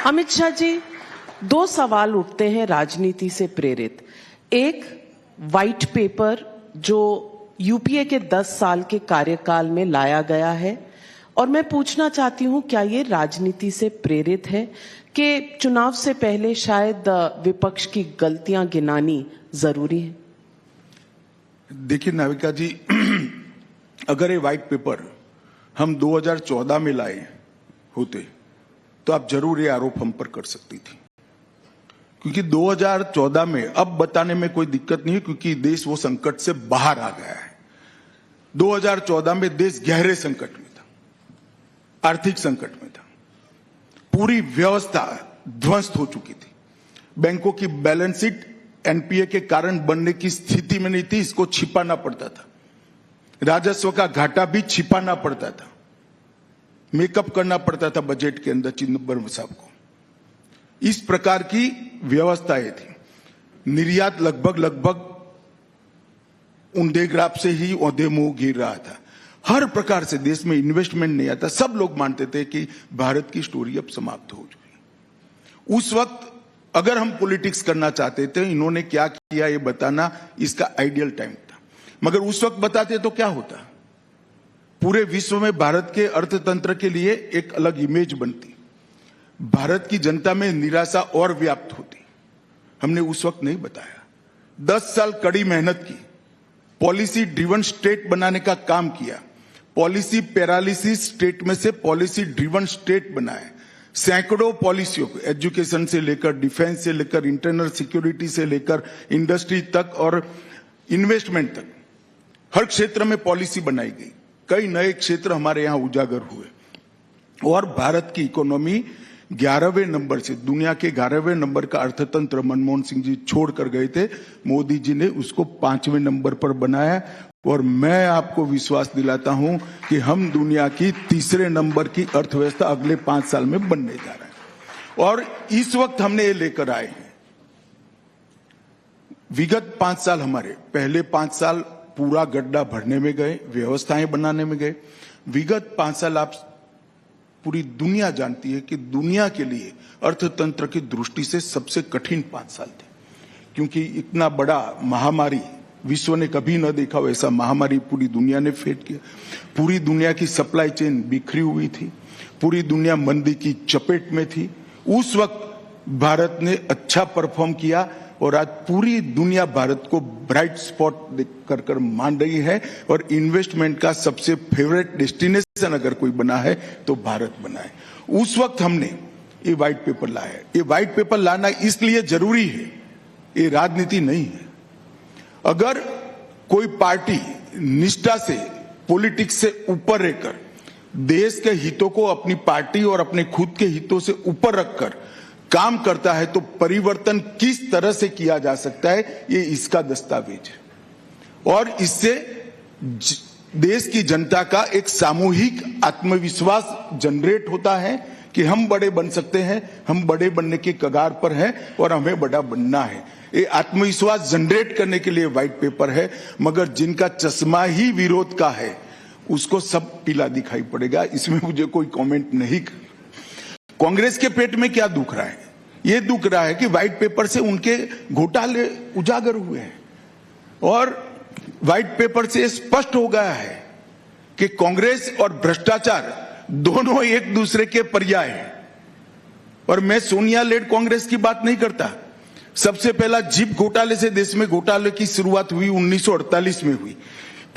अमित शाह जी, दो सवाल उठते हैं राजनीति से प्रेरित। एक, व्हाइट पेपर जो यूपीए के 10 साल के कार्यकाल में लाया गया है, और मैं पूछना चाहती हूं क्या ये राजनीति से प्रेरित है कि चुनाव से पहले शायद विपक्ष की गलतियां गिनानी जरूरी है? देखिए नाविका जी, अगर ये व्हाइट पेपर हम 2014 में लाए होते तो आप जरूर ये आरोप हम पर कर सकती थी, क्योंकि 2014 में अब बताने में कोई दिक्कत नहीं है, क्योंकि देश वो संकट से बाहर आ गया है। 2014 में देश गहरे संकट में था, आर्थिक संकट में था, पूरी व्यवस्था ध्वस्त हो चुकी थी, बैंकों की बैलेंस शीट एनपीए के कारण बनने की स्थिति में नहीं थी, इसको छिपाना पड़ता था, राजस्व का घाटा भी छिपाना पड़ता था, मेकअप करना पड़ता था बजट के अंदर चिदंबरम साहब को। इस प्रकार की व्यवस्थाएं थी। निर्यात लगभग ऊंधे ग्राफ से ही औंधे मुंह गिर रहा था। हर प्रकार से देश में इन्वेस्टमेंट नहीं आता। सब लोग मानते थे कि भारत की स्टोरी अब समाप्त हो चुकी। उस वक्त अगर हम पॉलिटिक्स करना चाहते थे, इन्होंने क्या किया ये बताना इसका आइडियल टाइम था, मगर उस वक्त बताते तो क्या होता, पूरे विश्व में भारत के अर्थतंत्र के लिए एक अलग इमेज बनती, भारत की जनता में निराशा और व्याप्त होती। हमने उस वक्त नहीं बताया। 10 साल कड़ी मेहनत की, पॉलिसी ड्रिवन स्टेट बनाने का काम किया, पॉलिसी पैरालिसिस स्टेट में से पॉलिसी ड्रिवन स्टेट बनाया। सैकड़ों पॉलिसियों को, एजुकेशन से लेकर डिफेंस से लेकर इंटरनल सिक्योरिटी से लेकर इंडस्ट्री तक और इन्वेस्टमेंट तक, हर क्षेत्र में पॉलिसी बनाई गई। कई नए क्षेत्र हमारे यहां उजागर हुए और भारत की इकोनॉमी 11वें नंबर से, दुनिया के 11वें नंबर का अर्थतंत्र मनमोहन सिंह जी छोड़ कर गए थे, मोदी जी ने उसको 5वें नंबर पर बनाया। और मैं आपको विश्वास दिलाता हूं कि हम दुनिया की 3रे नंबर की अर्थव्यवस्था अगले 5 साल में बनने जा रहे हैं। और इस वक्त हमने ये लेकर आए हैं। विगत 5 साल हमारे, पहले 5 साल पूरा गड्ढा भरने में गए, व्यवस्थाएं बनाने में गए। विगत 5 साल आप पूरी दुनिया जानती है कि दुनिया के लिए अर्थतंत्र की दृष्टि से सबसे कठिन 5 साल थे, क्योंकि इतना बड़ा महामारी विश्व ने कभी न देखा वैसा महामारी पूरी दुनिया ने फेस किया। पूरी दुनिया की सप्लाई चेन बिखरी हुई थी, पूरी दुनिया मंदी की चपेट में थी। उस वक्त भारत ने अच्छा परफॉर्म किया और आज पूरी दुनिया भारत को ब्राइट स्पॉट कर मान रही है और इन्वेस्टमेंट का सबसे फेवरेट डेस्टिनेशन अगर कोई बना है तो भारत बना है। उस वक्त हमने ये व्हाइट पेपर लाया है। ये व्हाइट पेपर लाना इसलिए जरूरी है, ये राजनीति नहीं है। अगर कोई पार्टी निष्ठा से, पॉलिटिक्स से ऊपर रहकर देश के हितों को अपनी पार्टी और अपने खुद के हितों से ऊपर रखकर काम करता है तो परिवर्तन किस तरह से किया जा सकता है, ये इसका दस्तावेज है। और इससे देश की जनता का एक सामूहिक आत्मविश्वास जनरेट होता है कि हम बड़े बन सकते हैं, हम बड़े बनने के कगार पर हैं और हमें बड़ा बनना है। ये आत्मविश्वास जनरेट करने के लिए व्हाइट पेपर है, मगर जिनका चश्मा ही विरोध का है उसको सब पीला दिखाई पड़ेगा। इसमें मुझे कोई कमेंट नहीं। कांग्रेस के पेट में क्या दुख रहा है? ये दुख रहा है कि व्हाइट पेपर से उनके घोटाले उजागर हुए हैं और व्हाइट पेपर से स्पष्ट हो गया है कि कांग्रेस और भ्रष्टाचार दोनों एक दूसरे के पर्याय हैं। और मैं सोनिया लेड कांग्रेस की बात नहीं करता। सबसे पहला जीप घोटाले से देश में घोटाले की शुरुआत हुई 1948 में हुई,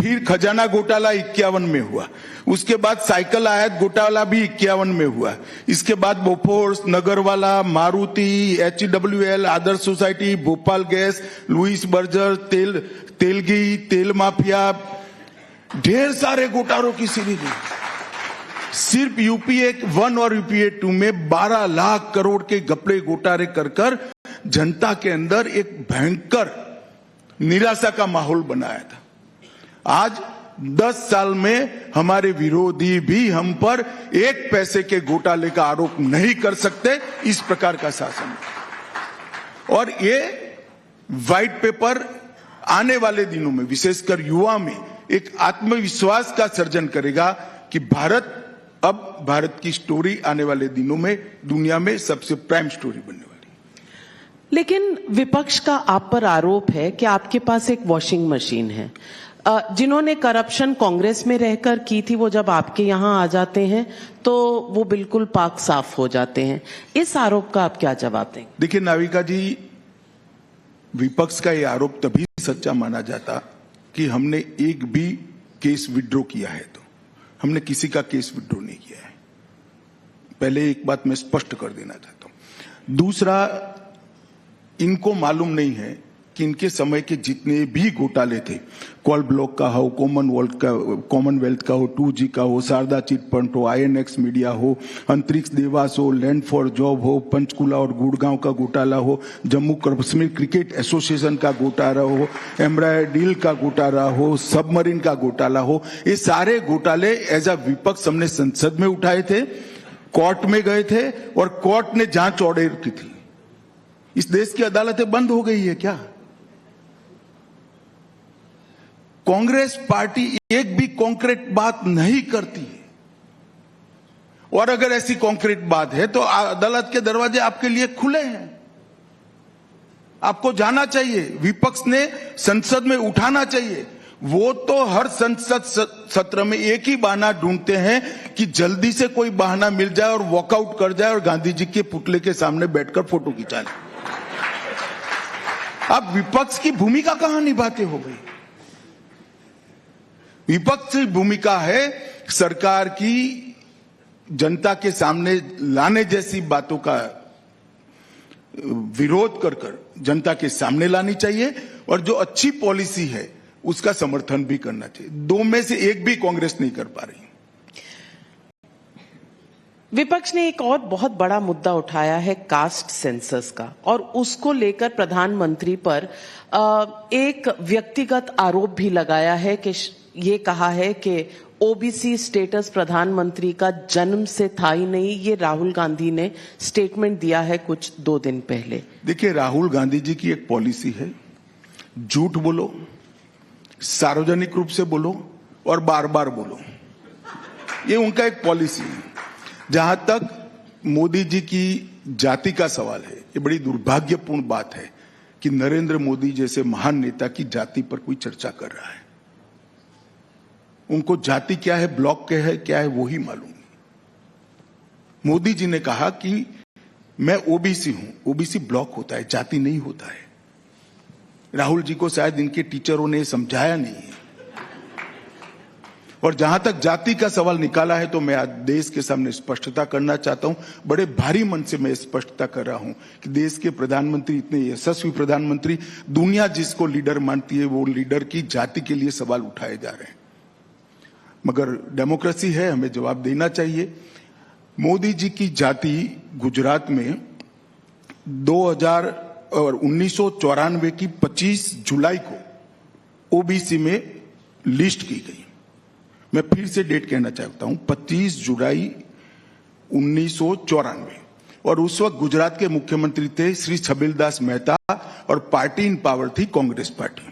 फिर खजाना घोटाला 51 में हुआ, उसके बाद साइकिल आयात घोटाला भी 51 में हुआ, इसके बाद Bofors, Nagarwala, Maruti, HWL, Adarsh society, Bhopal gas, Louis Berger, Telgi, तेल माफिया, ढेर सारे घोटालों की सीरीज है। सिर्फ यूपीए 1 और यूपीए 2 में 12 लाख करोड़ के घपले घोटाले कर जनता के अंदर एक भयंकर निराशा का माहौल बनाया था। आज 10 साल में हमारे विरोधी भी हम पर 1 पैसे के घोटाले का आरोप नहीं कर सकते, इस प्रकार का शासन। और ये व्हाइट पेपर आने वाले दिनों में विशेषकर युवा में एक आत्मविश्वास का सर्जन करेगा कि भारत अब भारत की स्टोरी आने वाले दिनों में दुनिया में सबसे प्राइम स्टोरी बनने वाली है। लेकिन विपक्ष का आप पर आरोप है कि आपके पास एक वॉशिंग मशीन है। जिन्होंने करप्शन कांग्रेस में रहकर की थी, वो जब आपके यहां आ जाते हैं तो वो बिल्कुल पाक साफ हो जाते हैं। इस आरोप का आप क्या जवाब देंगे? देखिए नाविका जी, विपक्ष का ये आरोप तभी सच्चा माना जाता कि हमने एक भी केस विड्रॉ किया है। तो हमने किसी का केस विड्रॉ नहीं किया है। पहले एक बात मैं स्पष्ट कर देना चाहता हूं। दूसरा, इनको मालूम नहीं है कि इनके समय के जितने भी घोटाले थे, कोल ब्लॉक का हो, कॉमनवेल्थ का हो, 2G का हो, शारदा चिट फंड हो, INX मीडिया हो, अंतरिक्ष देवास हो, लैंड फॉर जॉब हो, पंचकुला और गुड़गांव का घोटाला हो, जम्मू कश्मीर क्रिकेट एसोसिएशन का घोटाला हो, एमराय डील का घोटाला हो, सबमरीन का घोटाला हो, ये सारे घोटाले एज अ विपक्ष हमने संसद में उठाए थे, कोर्ट में गए थे और कोर्ट ने जांच ऑर्डर की थी। इस देश की अदालतें बंद हो गई है क्या? कांग्रेस पार्टी एक भी कॉन्क्रीट बात नहीं करती है, और अगर ऐसी कॉन्क्रीट बात है तो अदालत के दरवाजे आपके लिए खुले हैं। आपको जाना चाहिए, विपक्ष ने संसद में उठाना चाहिए। वो तो हर संसद सत्र में एक ही बहाना ढूंढते हैं कि जल्दी से कोई बहाना मिल जाए और वॉकआउट कर जाए और गांधी जी के पुतले के सामने बैठकर फोटो खिंचा ले। अब विपक्ष की भूमिका कहां निभाते हो भाई? विपक्ष की भूमिका है सरकार की जनता के सामने लाने जैसी बातों का विरोध कर जनता के सामने लानी चाहिए, और जो अच्छी पॉलिसी है उसका समर्थन भी करना चाहिए। दो में से एक भी कांग्रेस नहीं कर पा रही। विपक्ष ने एक और बहुत बड़ा मुद्दा उठाया है कास्ट सेंसस का, और उसको लेकर प्रधानमंत्री पर एक व्यक्तिगत आरोप भी लगाया है कि ये कहा है कि ओबीसी स्टेटस प्रधानमंत्री का जन्म से था ही नहीं। ये राहुल गांधी ने स्टेटमेंट दिया है कुछ 2 दिन पहले। देखिए, राहुल गांधी जी की एक पॉलिसी है, झूठ बोलो, सार्वजनिक रूप से बोलो और बार बार बोलो। ये उनका एक पॉलिसी है। जहां तक मोदी जी की जाति का सवाल है, ये बड़ी दुर्भाग्यपूर्ण बात है कि नरेंद्र मोदी जैसे महान नेता की जाति पर कोई चर्चा कर रहा है। उनको जाति क्या है, ब्लॉक क्या है वो ही मालूम नहीं। मोदी जी ने कहा कि मैं ओबीसी हूं। ओबीसी ब्लॉक होता है, जाति नहीं होता है। राहुल जी को शायद इनके टीचरों ने समझाया नहीं है। और जहां तक जाति का सवाल निकाला है, तो मैं आज देश के सामने स्पष्टता करना चाहता हूं। बड़े भारी मन से मैं स्पष्टता कर रहा हूं कि देश के प्रधानमंत्री, इतने यशस्वी प्रधानमंत्री, दुनिया जिसको लीडर मानती है, वो लीडर की जाति के लिए सवाल उठाए जा रहे हैं। मगर डेमोक्रेसी है, हमें जवाब देना चाहिए। मोदी जी की जाति गुजरात में 1994 की 25 जुलाई को ओबीसी में लिस्ट की गई। मैं फिर से डेट कहना चाहता हूं, 25 जुलाई 1994, और उस वक्त गुजरात के मुख्यमंत्री थे श्री छबिलदास मेहता, और पार्टी इन पावर थी कांग्रेस पार्टी।